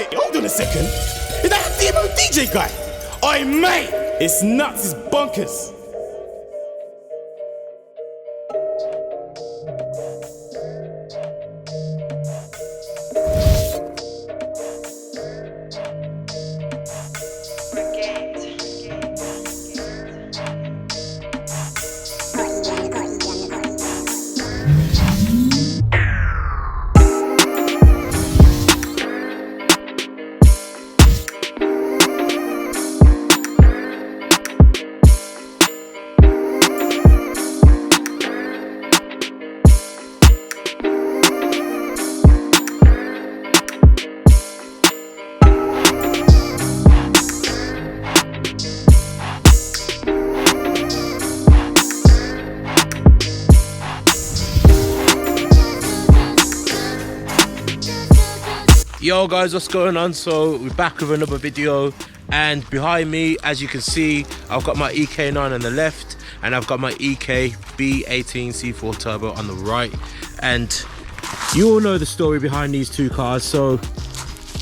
Oi, hold on a second. Is that a demo DJ guy? Oi, mate, it's nuts, it's bonkers. Yo guys, what's going on? So we're back with another video, and behind me, as you can see, I've got my EK9 on the left and I've got my EK B18 C4 Turbo on the right. And you all know the story behind these two cars, so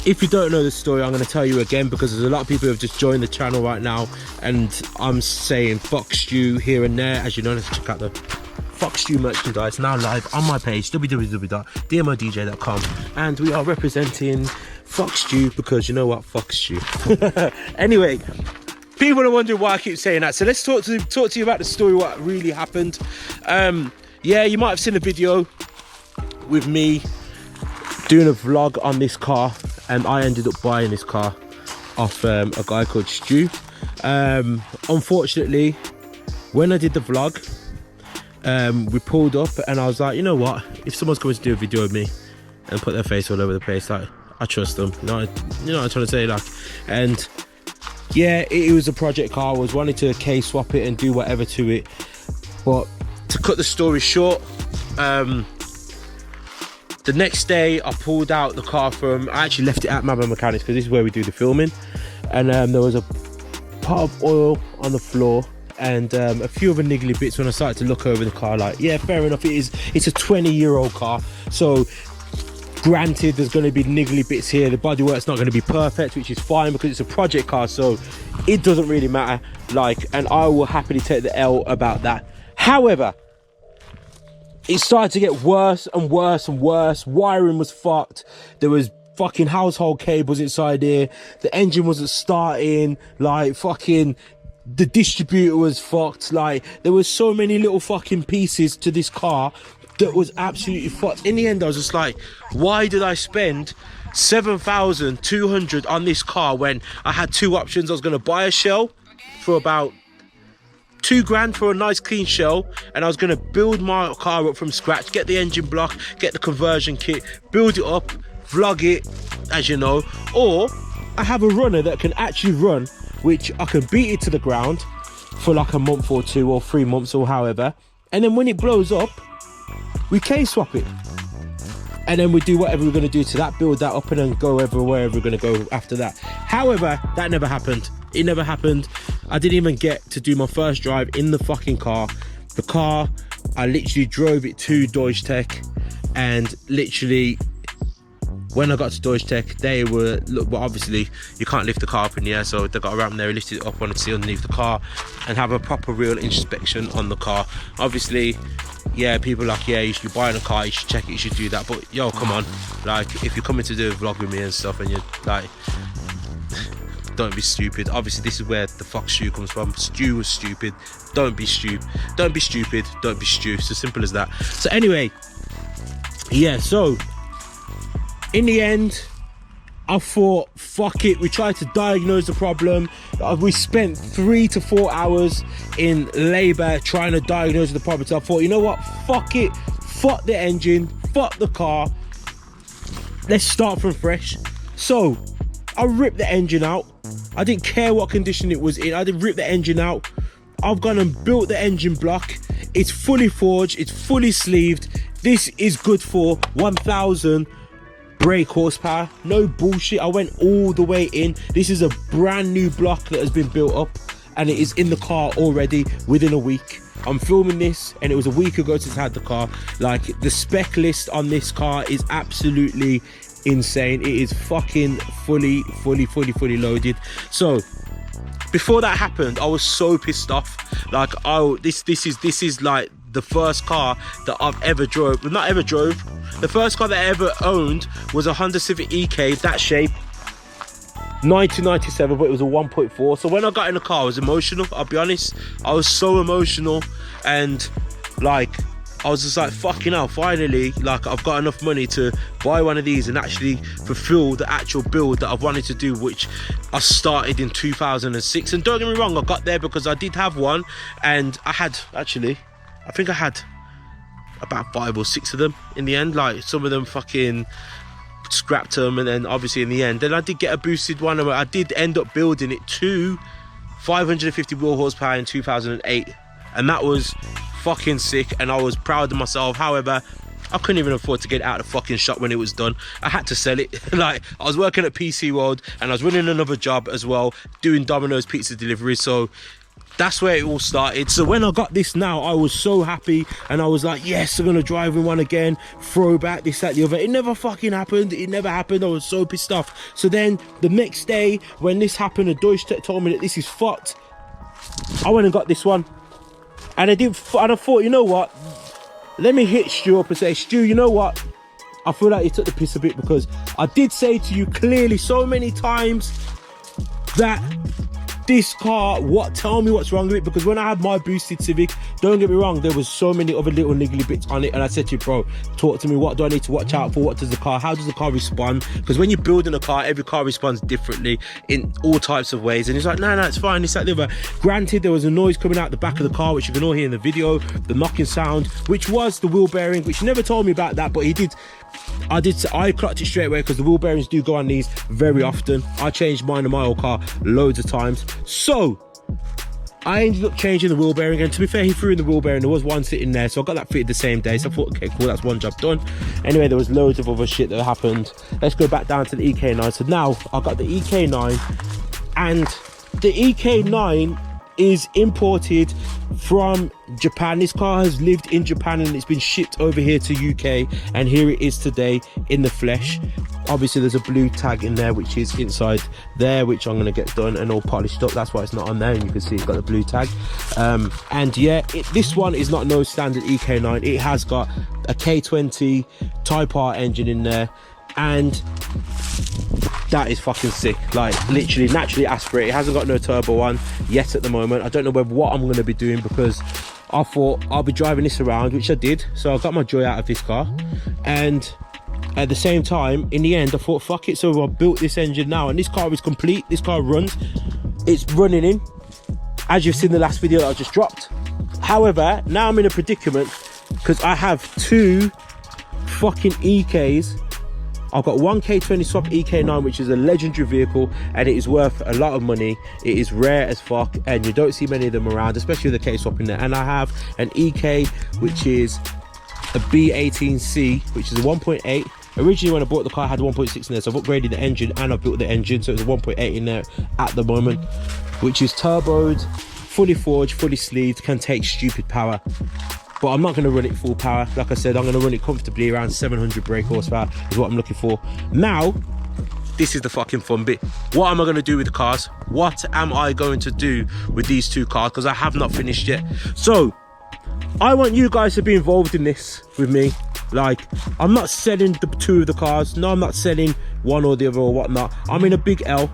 if you don't know the story, I'm going to tell you again, because there's a lot of people who have just joined the channel right now and I'm saying fuck Stu here and there. As you know, let's check out the Fuck Stu merchandise now live on my page, www.dmodj.com, and we are representing Fuck Stu, because you know what, fuck Stu. Anyway, people are wondering why I keep saying that, so let's talk to you about the story, what really happened. Yeah, you might have seen a video with me doing a vlog on this car, and I ended up buying this car off a guy called Stu. Unfortunately, when I did the vlog, we pulled up and I was like, you know what, if someone's coming to do a video with me and put their face all over the place, like, I trust them, you know what I'm trying to say, like. And yeah, it was a project car. I was wanting to case swap it and do whatever to it, but to cut the story short, the next day I pulled out the car I actually left it at Mabba Mechanics, because this is where we do the filming, and there was a pot of oil on the floor and a few other niggly bits. When I started to look over the car, like, yeah, fair enough, it's a 20-year-old car, so granted there's going to be niggly bits here, the bodywork's not going to be perfect, which is fine because it's a project car, so it doesn't really matter, like, and I will happily take the L about that. However, it started to get worse and worse and worse. Wiring was fucked, there was fucking household cables inside here, the engine wasn't starting, like, fucking the distributor was fucked, like, there was so many little fucking pieces to this car that was absolutely fucked. In the end, I was just like, why did I spend 7,200 on this car when I had two options? I was going to buy a shell for about £2 for a nice clean shell, and I was going to build my car up from scratch, get the engine block, get the conversion kit, build it up, vlog it, as you know, or I have a runner that can actually run, which I can beat it to the ground for like a month or 2 or 3 months or however, and then when it blows up, we case swap it, and then we do whatever we're going to do to that, build that up, and then go wherever we're going to go after that. However, that never happened. It never happened. I didn't even get to do my first drive in the fucking car. The car, I literally drove it to Deutsche Tech, and literally when I got to Deutsche Tech, they were, look, well, obviously you can't lift the car up in the air, so they got a ramp there, lifted it up, wanted to see underneath the car and have a proper real inspection on the car. Obviously, yeah, people are like, yeah, you should be buying a car, you should check it, you should do that, but yo, come on, like, if you're coming to do a vlog with me and stuff, and you're like, don't be stupid. Obviously, this is where the fuck Stu comes from. Stu was stupid. Don't be stupid. Don't be stupid. Don't be Stu. It's as simple as that. So anyway, yeah, so in the end, I thought, fuck it. We tried to diagnose the problem. We spent 3 to 4 hours in labour trying to diagnose the problem. So I thought, you know what? Fuck it. Fuck the engine. Fuck the car. Let's start from fresh. So I ripped the engine out. I didn't care what condition it was in. I didn't rip the engine out. I've gone and built the engine block. It's fully forged. It's fully sleeved. This is good for 1,000 brake horsepower. No bullshit. I went all the way in. This is a brand new block that has been built up, and it is in the car already within a week. I'm filming this and it was a week ago since I had the car. Like, the spec list on this car is absolutely insane. It is fucking fully loaded. So before that happened, I was so pissed off. Like, this is like the first car that I've ever drove. Well, not ever drove. The first car that I ever owned was a Honda Civic EK, that shape, 1997, but it was a 1.4. So when I got in the car, I was emotional. I'll be honest, I was so emotional, and like, I was just like, fucking hell, finally, like, I've got enough money to buy one of these and actually fulfill the actual build that I've wanted to do, which I started in 2006. And don't get me wrong, I got there because I did have one, and I think I had about 5 or 6 of them in the end. Like, some of them fucking scrapped them, and then obviously in the end, then I did get a boosted one, and I did end up building it to 550 wheel horsepower in 2008, and that was fucking sick, and I was proud of myself. However, I couldn't even afford to get it out of the fucking shop when it was done. I had to sell it. Like, I was working at PC World, and I was running another job as well, doing Domino's pizza delivery, so that's where it all started. So when I got this now, I was so happy, and I was like, yes, I'm gonna drive in one again, throwback, this, that, the other. It never fucking happened. It never happened. I was so pissed off. So then the next day when this happened, the Deutsche told me that this is fucked. I went and got this one, and I thought, you know what, let me hit Stu up and say, Stu, you know what, I feel like you took the piss a bit, because I did say to you clearly so many times that this car, tell me what's wrong with it, because when I had my boosted Civic, don't get me wrong, there was so many other little niggly bits on it, and I said to you, bro, talk to me, what do I need to watch out for, how does the car respond? Because when you're building a car, every car responds differently in all types of ways. And he's like, no, it's fine, this, that, the other. Granted, there was a noise coming out the back of the car, which you can all hear in the video, the knocking sound, which was the wheel bearing, which he never told me about that, but he did. I clocked it straight away, because the wheel bearings do go on these very often. I changed mine in my old car loads of times. So I ended up changing the wheel bearing, and to be fair, he threw in the wheel bearing. There was one sitting there, so I got that fitted the same day. So I thought, okay, cool, that's one job done. Anyway, there was loads of other shit that happened. Let's go back down to the EK9. So now I got the EK9, and the EK9 is imported from Japan. This car has lived in Japan, and it's been shipped over here to UK, and here it is today in the flesh. Obviously there's a blue tag in there, which is inside there, which I'm going to get done and all polished up. That's why it's not on there, and you can see it's got the blue tag. And yeah, this one is not no standard EK9. It has got a K20 Type R engine in there, and that is fucking sick. Like, literally naturally aspirated. It hasn't got no turbo on yet at the moment. I don't know what I'm going to be doing, because I thought I'll be driving this around, which I did, so I got my joy out of this car. And at the same time, in the end, I thought, fuck it, so I built this engine now, and this car is complete. This car runs, it's running in, as you've seen the last video that I just dropped. However, now I'm in a predicament, because I have 2 fucking EKs. I've got one K20 swap EK9, which is a legendary vehicle, and it is worth a lot of money. It is rare as fuck, and you don't see many of them around, especially with the K swap in there. And I have an EK, which is a B18C, which is a 1.8. Originally when I bought the car, I had a 1.6 in there, so I've upgraded the engine and I've built the engine, so it's a 1.8 in there at the moment, which is turboed, fully forged, fully sleeved, can take stupid power. But I'm not going to run it full power. Like I said, I'm going to run it comfortably around 700 brake horsepower is what I'm looking for. Now, this is the fucking fun bit. What am I going to do with the cars? What am I going to do with these 2 cars? Because I have not finished yet. So, I want you guys to be involved in this with me. Like, I'm not selling the 2 of the cars. No, I'm not selling one or the other or whatnot. I'm in a big L,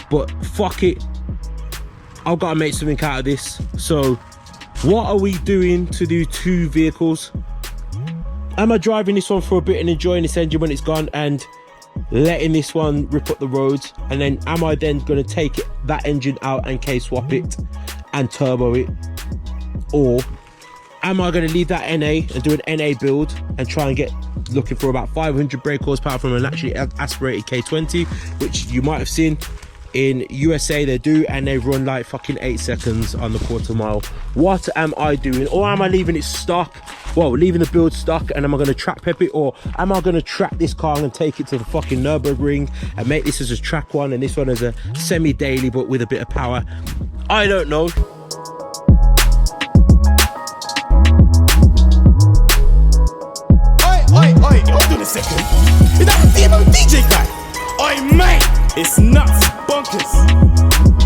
but fuck it. I've got to make something out of this. So, what are we doing to do 2 vehicles? Am I driving this one for a bit and enjoying this engine when it's gone, and letting this one rip up the roads? And then am I then going to take that engine out and K-swap it and turbo it? Or am I going to leave that NA and do an NA build and try and looking for about 500 brake horsepower from an actually aspirated K20, which you might have seen in USA they do, and they run like fucking 8 seconds on the quarter mile. What am I doing? Or am I leaving it stock? Well, leaving the build stock, and am I going to track pep it? Or am I going to track this car and take it to the fucking Nürburgring and make this as a track one and this one as a semi-daily but with a bit of power? I don't know. Oi, hold on a second. Is that the female DJ guy? Oi, mate, it's nuts, bonkers.